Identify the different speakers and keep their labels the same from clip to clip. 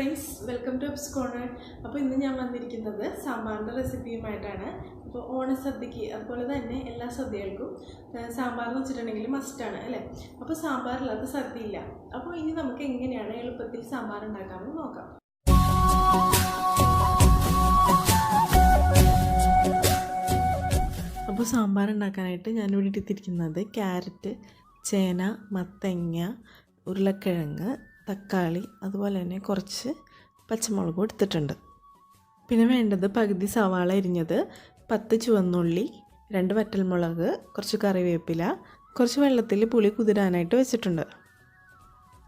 Speaker 1: Friends, welcome to abs corner. അപ്പോൾ ഇന്ന് ഞാൻ വന്നിരിക്കുന്നത് സാമ്പാറിൻ്റെ റെസിപ്പിയുമായിട്ടാണ്. അപ്പോൾ ഓണസദ്യക്ക് അതുപോലെ തന്നെ എല്ലാ സദ്യകൾക്കും സാമ്പാർ എന്ന് വെച്ചിട്ടുണ്ടെങ്കിൽ മസ്റ്റാണ് അല്ലേ. അപ്പോൾ സാമ്പാറില്ലാത്ത സദ്യയില്ല. അപ്പോൾ ഇനി നമുക്ക് എങ്ങനെയാണ് എളുപ്പത്തിൽ സാമ്പാർ ഉണ്ടാക്കാമെന്ന് നോക്കാം. അപ്പോൾ സാമ്പാർ ഉണ്ടാക്കാനായിട്ട് ഞാനിവിടെ എടുത്തിരിക്കുന്നത് ക്യാരറ്റ്, ചേന, മത്തങ്ങ, ഉരുളക്കിഴങ്ങ്, തക്കാളി, അതുപോലെ തന്നെ കുറച്ച് പച്ചമുളകും എടുത്തിട്ടുണ്ട്. പിന്നെ വേണ്ടത് പകുതി സവാള അരിഞ്ഞത്, 10 ചുവന്നുള്ളി, 2 വറ്റൽമുളക്, കുറച്ച് കറിവേപ്പില, കുറച്ച് വെള്ളത്തിൽ പുളി കുതിരാനായിട്ട് വെച്ചിട്ടുണ്ട്.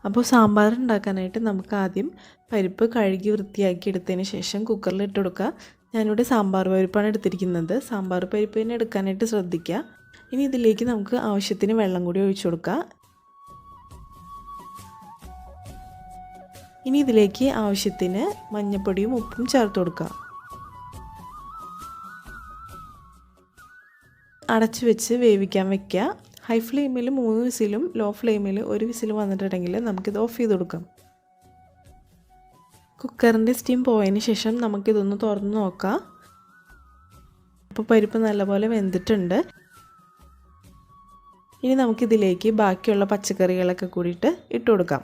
Speaker 1: അപ്പോൾ സാമ്പാർ ഉണ്ടാക്കാനായിട്ട് നമുക്ക് ആദ്യം പരിപ്പ് കഴുകി വൃത്തിയാക്കി എടുത്തതിന് ശേഷം കുക്കറിൽ ഇട്ട് കൊടുക്കുക. ഞാനിവിടെ സാമ്പാർ പരിപ്പാണ് എടുത്തിരിക്കുന്നത്. സാമ്പാർ പരിപ്പ് തന്നെ എടുക്കാനായിട്ട് ശ്രദ്ധിക്കുക. ഇനി ഇതിലേക്ക് നമുക്ക് ആവശ്യത്തിന് വെള്ളം കൂടി ഒഴിച്ചു കൊടുക്കുക. ഇനി ഇതിലേക്ക് ആവശ്യത്തിന് മഞ്ഞൾപ്പൊടിയും ഉപ്പും ചേർത്ത് കൊടുക്കുക. അടച്ചു വെച്ച് വേവിക്കാൻ വയ്ക്കുക. ഹൈ ഫ്ലെയിമിൽ 3 വിസിലും ലോ ഫ്ലെയിമിൽ 1 വിസിൽ വന്നിട്ടുണ്ടെങ്കിൽ നമുക്കിത് ഓഫ് ചെയ്ത് കൊടുക്കാം. കുക്കറിൻ്റെ സ്റ്റീം പോയതിന് ശേഷം നമുക്കിതൊന്ന് തുറന്ന് നോക്കാം. അപ്പോൾ പരിപ്പ് നല്ലപോലെ വെന്തിട്ടുണ്ട്. ഇനി നമുക്കിതിലേക്ക് ബാക്കിയുള്ള പച്ചക്കറികളൊക്കെ കൂടിയിട്ട് ഇട്ട് കൊടുക്കാം.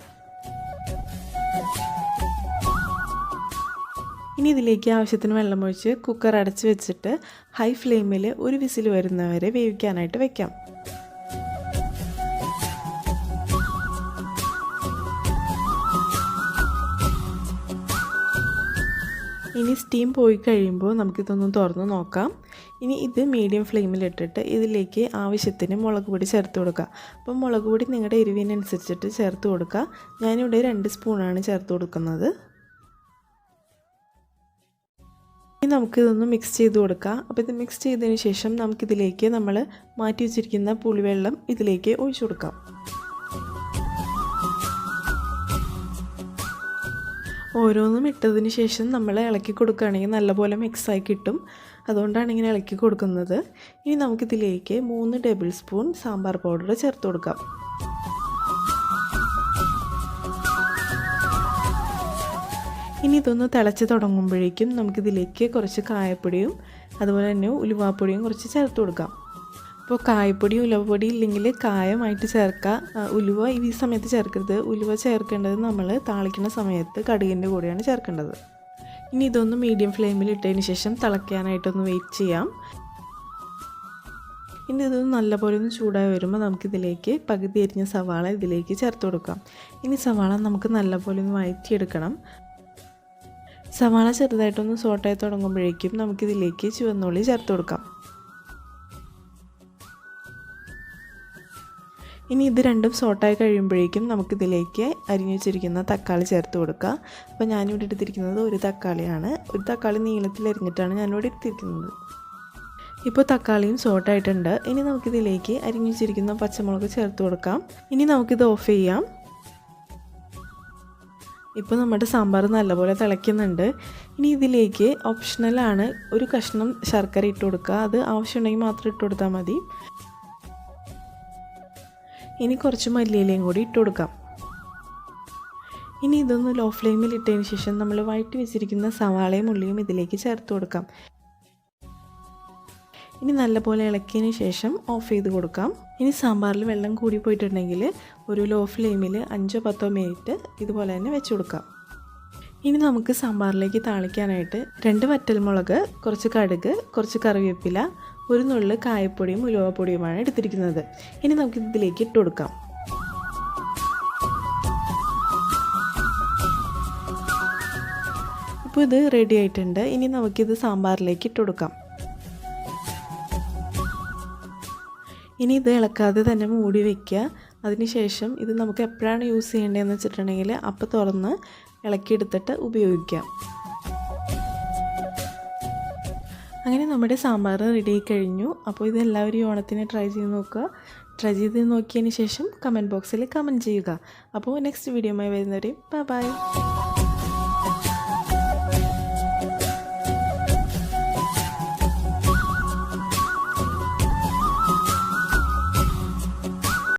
Speaker 1: ഇനി ഇതിലേക്ക് ആവശ്യത്തിന് വെള്ളമൊഴിച്ച് കുക്കർ അടച്ച് വെച്ചിട്ട് ഹൈ ഫ്ലെയിമിൽ 1 വിസിൽ വരുന്നവരെ വേവിക്കാനായിട്ട് വെക്കാം. ഇനി സ്റ്റീം പോയി കഴിയുമ്പോൾ നമുക്കിതൊന്ന് തുറന്ന് നോക്കാം. ഇനി ഇത് മീഡിയം ഫ്ലെയിമിലിട്ടിട്ട് ഇതിലേക്ക് ആവശ്യത്തിന് മുളക് പൊടി ചേർത്ത് കൊടുക്കുക. അപ്പം മുളക് പൊടി നിങ്ങളുടെ എരിവിനനുസരിച്ചിട്ട് ചേർത്ത് കൊടുക്കുക. ഞാനിവിടെ 2 സ്പൂണാണ് ചേർത്ത് കൊടുക്കുന്നത്. ഇനി നമുക്കിതൊന്ന് മിക്സ് ചെയ്ത് കൊടുക്കാം. അപ്പോൾ ഇത് മിക്സ് ചെയ്തതിന് ശേഷം നമുക്കിതിലേക്ക് നമ്മൾ മാറ്റി വെച്ചിരിക്കുന്ന പുളിവെള്ളം ഇതിലേക്ക് ഒഴിച്ചു കൊടുക്കാം. ഓരോന്നും ഇട്ടതിന് ശേഷം നമ്മൾ ഇളക്കി കൊടുക്കുകയാണെങ്കിൽ നല്ലപോലെ മിക്സായി കിട്ടും. അതുകൊണ്ടാണ് ഇങ്ങനെ ഇളക്കി കൊടുക്കുന്നത്. ഇനി നമുക്കിതിലേക്ക് 3 ടേബിൾ സ്പൂൺ സാമ്പാർ പൗഡർ ചേർത്ത് കൊടുക്കാം. ഇനി ഇതൊന്ന് തിളച്ച് തുടങ്ങുമ്പോഴേക്കും നമുക്കിതിലേക്ക് കുറച്ച് കായപ്പൊടിയും അതുപോലെ തന്നെ ഉലുവാപ്പൊടിയും കുറച്ച് ചേർത്ത് കൊടുക്കാം. അപ്പോൾ കായപ്പൊടിയും ഉലുവപ്പൊടിയും ഇല്ലെങ്കിൽ കായമായിട്ട് ചേർക്കുക. ഉലുവ ഈ സമയത്ത് ചേർക്കരുത്. ഉലുവ ചേർക്കേണ്ടത് നമ്മൾ താളിക്കുന്ന സമയത്ത് കടുകിൻ്റെ കൂടെയാണ് ചേർക്കേണ്ടത്. ഇനി ഇതൊന്ന് മീഡിയം ഫ്ലെയിമിൽ ഇട്ടതിന് ശേഷം തിളയ്ക്കാനായിട്ടൊന്ന് വെയിറ്റ് ചെയ്യാം. ഇനി ഇതൊന്ന് നല്ലപോലെ ഒന്ന് ചൂടായി വരുമ്പോൾ നമുക്കിതിലേക്ക് പകുതി അരിഞ്ഞ സവാള ഇതിലേക്ക് ചേർത്ത് കൊടുക്കാം. ഇനി സവാള നമുക്ക് നല്ലപോലെ ഒന്ന് വഴറ്റിയെടുക്കണം. സവാള ചെറുതായിട്ടൊന്ന് സോട്ടായി തുടങ്ങുമ്പോഴേക്കും നമുക്കിതിലേക്ക് ചുവന്നുള്ളി ചേർത്ത് കൊടുക്കാം. ഇനി ഇത് രണ്ടും സോട്ടായി കഴിയുമ്പോഴേക്കും നമുക്കിതിലേക്ക് അരിഞ്ഞു വെച്ചിരിക്കുന്ന തക്കാളി ചേർത്ത് കൊടുക്കുക. അപ്പോൾ ഞാനിവിടെ എടുത്തിരിക്കുന്നത് 1 തക്കാളിയാണ്. 1 തക്കാളി നീളത്തിൽ അരിഞ്ഞിട്ടാണ് ഞാനിവിടെ എടുത്തിരിക്കുന്നത്. ഇപ്പോൾ തക്കാളിയും സോട്ടായിട്ടുണ്ട്. ഇനി നമുക്കിതിലേക്ക് അരിഞ്ഞു വെച്ചിരിക്കുന്ന പച്ചമുളക് ചേർത്ത് കൊടുക്കാം. ഇനി നമുക്കിത് ഓഫ് ചെയ്യാം. ഇപ്പോൾ നമ്മുടെ സാമ്പാർ നല്ലപോലെ തിളയ്ക്കുന്നുണ്ട്. ഇനി ഇതിലേക്ക് ഓപ്ഷണലാണ് ഒരു കഷ്ണം ശർക്കര ഇട്ട് കൊടുക്കുക. അത് ആവശ്യമുണ്ടെങ്കിൽ മാത്രം ഇട്ട് കൊടുത്താൽ മതി. ഇനി കുറച്ച് മല്ലിയിലയും കൂടി ഇട്ട് കൊടുക്കാം. ഇനി ഇതൊന്ന് ലോ ഫ്ലെയിമിൽ ഇട്ടതിന് ശേഷം നമ്മൾ വഴറ്റി വെച്ചിരിക്കുന്ന സവാളയും ഉള്ളിയും ഇതിലേക്ക് ചേർത്ത് കൊടുക്കാം. ഇനി നല്ലപോലെ ഇളക്കിയതിന് ശേഷം ഓഫ് ചെയ്ത് കൊടുക്കാം. ഇനി സാമ്പാറിൽ വെള്ളം കൂടി പോയിട്ടുണ്ടെങ്കിൽ ഒരു ലോ ഫ്ലെയിമിൽ 5-10 മിനിറ്റ് ഇതുപോലെ തന്നെ വെച്ച് കൊടുക്കാം. ഇനി നമുക്ക് സാമ്പാറിലേക്ക് താളിക്കാനായിട്ട് 2 വറ്റൽമുളക്, കുറച്ച് കടുക്, കുറച്ച് കറിവേപ്പില, 1 നുള്ള് കായപ്പൊടിയും ഉലുവപ്പൊടിയുമാണ് എടുത്തിരിക്കുന്നത്. ഇനി നമുക്കിതിലേക്ക് ഇട്ട് കൊടുക്കാം. ഇപ്പോൾ ഇത് റെഡി ആയിട്ടുണ്ട്. ഇനി നമുക്കിത് സാമ്പാറിലേക്ക് ഇട്ട് കൊടുക്കാം. ഇനി ഇത് ഇളക്കാതെ തന്നെ മൂടി വയ്ക്കുക. അതിനുശേഷം ഇത് നമുക്ക് എപ്പോഴാണ് യൂസ് ചെയ്യേണ്ടതെന്ന് വെച്ചിട്ടുണ്ടെങ്കിൽ അപ്പോൾ തുറന്ന് ഇളക്കിയെടുത്തിട്ട് ഉപയോഗിക്കാം. അങ്ങനെ നമ്മുടെ സാമ്പാർ റെഡി ആയി കഴിഞ്ഞു. അപ്പോൾ ഇത് എല്ലാവരും ഓണത്തിന് ട്രൈ ചെയ്ത് നോക്കുക. ട്രൈ ചെയ്ത് നോക്കിയതിന് ശേഷം കമൻറ്റ് ബോക്സിൽ കമൻറ്റ് ചെയ്യുക. അപ്പോൾ നെക്സ്റ്റ് വീഡിയോയുമായി വരുന്നവരെയും ബൈ.